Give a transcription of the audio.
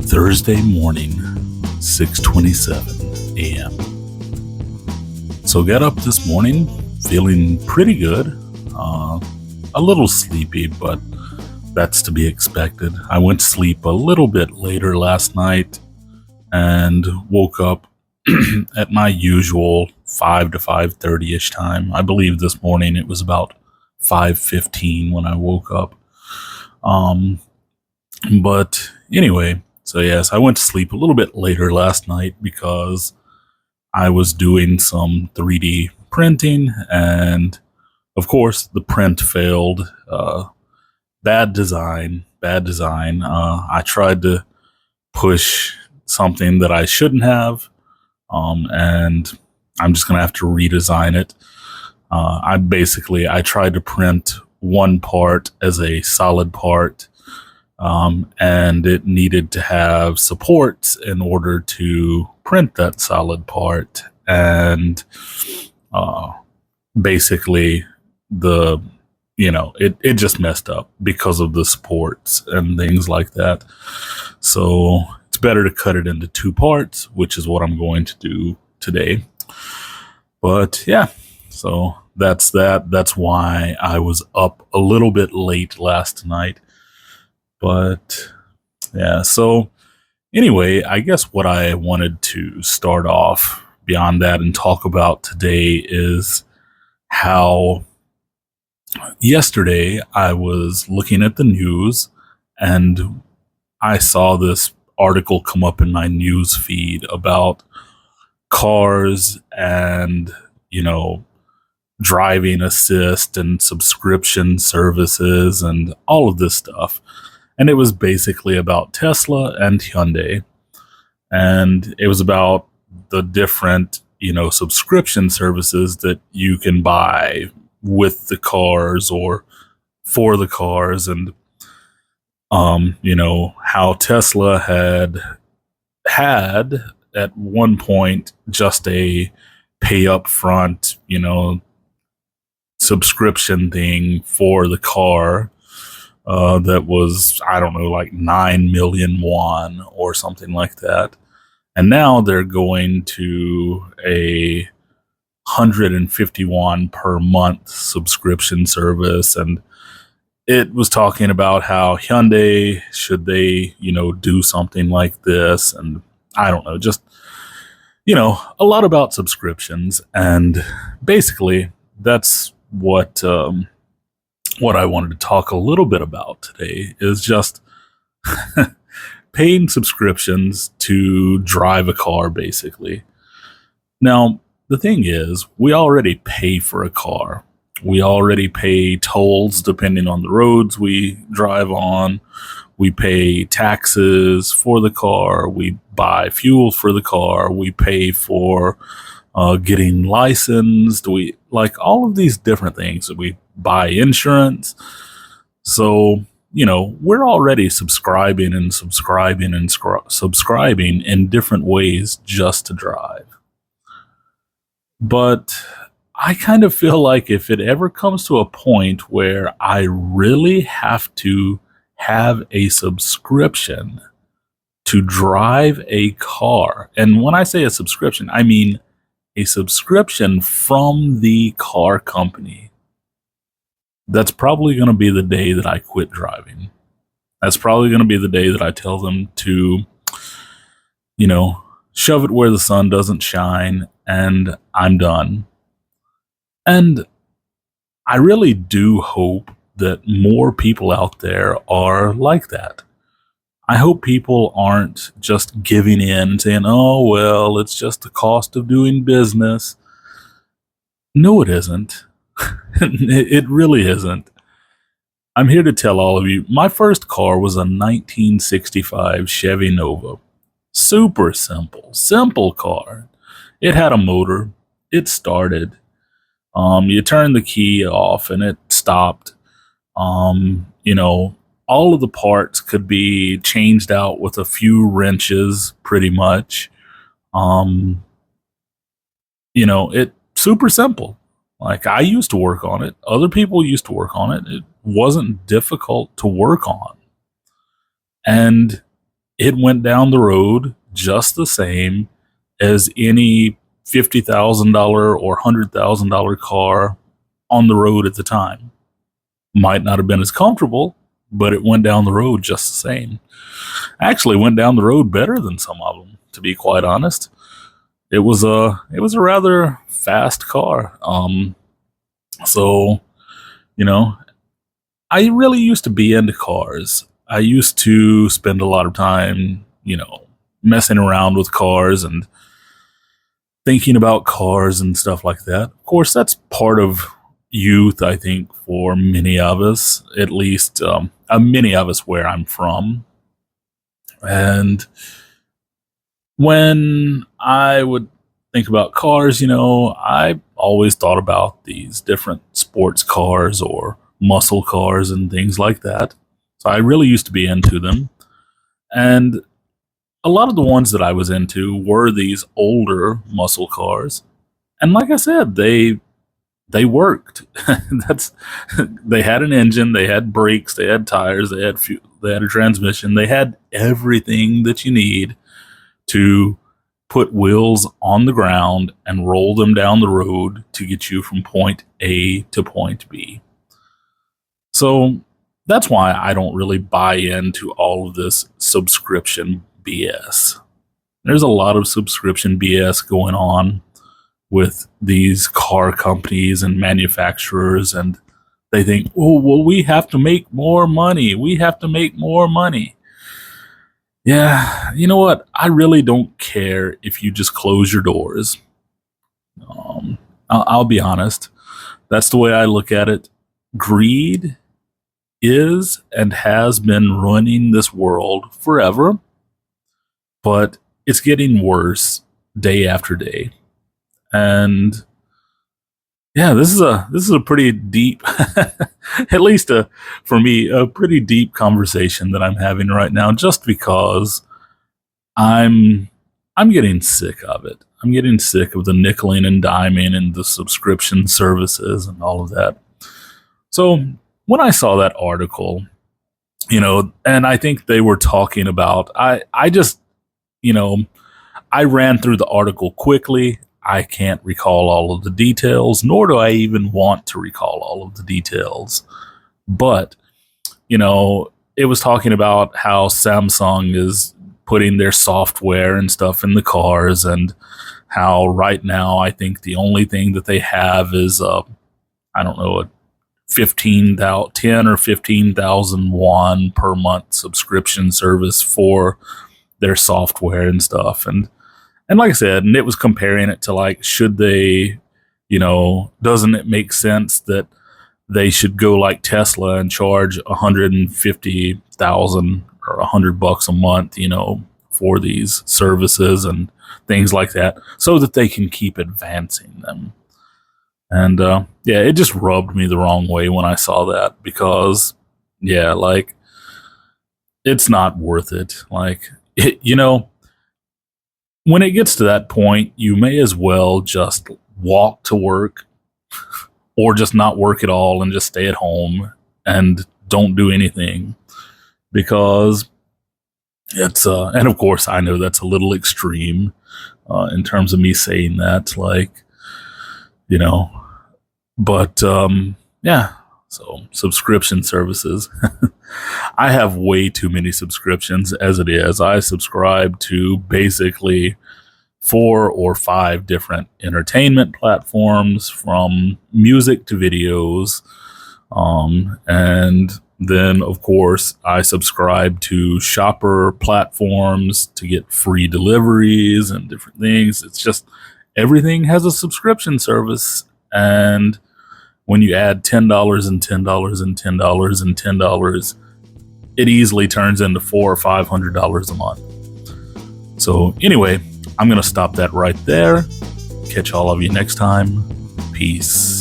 Thursday morning, 6:27 a.m. So got up this morning feeling pretty good. A little sleepy, but that's to be expected. I went to sleep a little bit later last night and woke up at my usual 5 to 5:30ish time. I believe this morning it was about 5:15 when I woke up. But anyway, so yes, I went to sleep a little bit later last night because I was doing some 3D printing, and of course the print failed. Bad design. I tried to push something that I shouldn't have, and I'm just gonna have to redesign it. I tried to print one part as a solid part, and it needed to have supports in order to print that solid part. And basically, it just messed up because of the supports and things like that. So it's better to cut it into two parts, which is what I'm going to do today. But yeah, so that's that. That's why I was up a little bit late last night. But yeah, so anyway, I guess what I wanted to start off beyond that and talk about today is how yesterday I was looking at the news and I saw this article come up in my news feed about cars and, driving assist and subscription services and all of this stuff. And it was basically about Tesla and Hyundai. And it was about the different, subscription services that you can buy with the cars or for the cars. And, how Tesla had at one point just a pay up front, subscription thing for the car. That was, I don't know, like 9 million won or something like that. And now they're going to a 150 won per month subscription service. And it was talking about how Hyundai, should they, do something like this? And I don't know, just, a lot about subscriptions. And basically that's what I wanted to talk a little bit about today is just paying subscriptions to drive a car, basically. Now, the thing is, we already pay for a car. We already pay tolls depending on the roads we drive on. We pay taxes for the car. We buy fuel for the car. We pay for getting licensed. We like all of these different things. We buy insurance. So, we're already subscribing in different ways just to drive. But I kind of feel like if it ever comes to a point where I really have to have a subscription to drive a car, and when I say a subscription, I mean a subscription from the car company, that's probably going to be the day that I quit driving. That's probably going to be the day that I tell them to, shove it where the sun doesn't shine, and I'm done. And I really do hope that more people out there are like that. I hope people aren't just giving in and saying, oh, well, it's just the cost of doing business. No, it isn't. It really isn't. I'm here to tell all of you, my first car was a 1965 Chevy Nova. Super simple car. It had a motor. It started. You turned the key off and it stopped. All of the parts could be changed out with a few wrenches, pretty much. It super simple. Like, I used to work on it. Other people used to work on it. It wasn't difficult to work on. And it went down the road just the same as any $50,000 or $100,000 car on the road at the time. Might not have been as comfortable, but it went down the road just the same. Actually went down the road better than some of them, to be quite honest. It was a rather fast car. So, you know, I really used to be into cars. I used to spend a lot of time, messing around with cars and thinking about cars and stuff like that. Of course, that's part of youth, I think, for many of us, at least many of us where I'm from. And when I would think about cars, I always thought about these different sports cars or muscle cars and things like that. So I really used to be into them. And a lot of the ones that I was into were these older muscle cars. And like I said, they worked. They had an engine, they had brakes, they had tires, they had a transmission, they had everything that you need to put wheels on the ground and roll them down the road to get you from point A to point B. So that's why I don't really buy into all of this subscription BS. There's a lot of subscription BS going on with these car companies and manufacturers, and they think, oh, well, we have to make more money. We have to make more money. Yeah, you know what? I really don't care if you just close your doors. I'll be honest. That's the way I look at it. Greed is and has been running this world forever, but it's getting worse day after day. And yeah, this is a pretty deep, at least for me, a pretty deep conversation that I'm having right now, just because I'm getting sick of it. I'm getting sick of the nickeling and diming and the subscription services and all of that. So when I saw that article, and I think they were talking about, I just, I ran through the article quickly. I can't recall all of the details, nor do I even want to recall all of the details. But, it was talking about how Samsung is putting their software and stuff in the cars, and how right now I think the only thing that they have is, a 10 or 15,000 won per month subscription service for their software and stuff. And like I said, and it was comparing it to, like, should they, doesn't it make sense that they should go like Tesla and charge 150,000 or $100 a month, for these services and things like that, so that they can keep advancing them. And yeah, it just rubbed me the wrong way when I saw that, because yeah, like, it's not worth it. Like, when it gets to that point, you may as well just walk to work, or just not work at all and just stay at home and don't do anything, because it's and of course I know that's a little extreme in terms of me saying that, like, but yeah. So subscription services. I have way too many subscriptions as it is. I subscribe to basically 4 or 5 different entertainment platforms, from music to videos. And then, of course, I subscribe to shopper platforms to get free deliveries and different things. It's just, everything has a subscription service. And when you add $10 and $10 and $10 and $10, it easily turns into $400 or $500 a month. So anyway, I'm going to stop that right there. Catch all of you next time. Peace.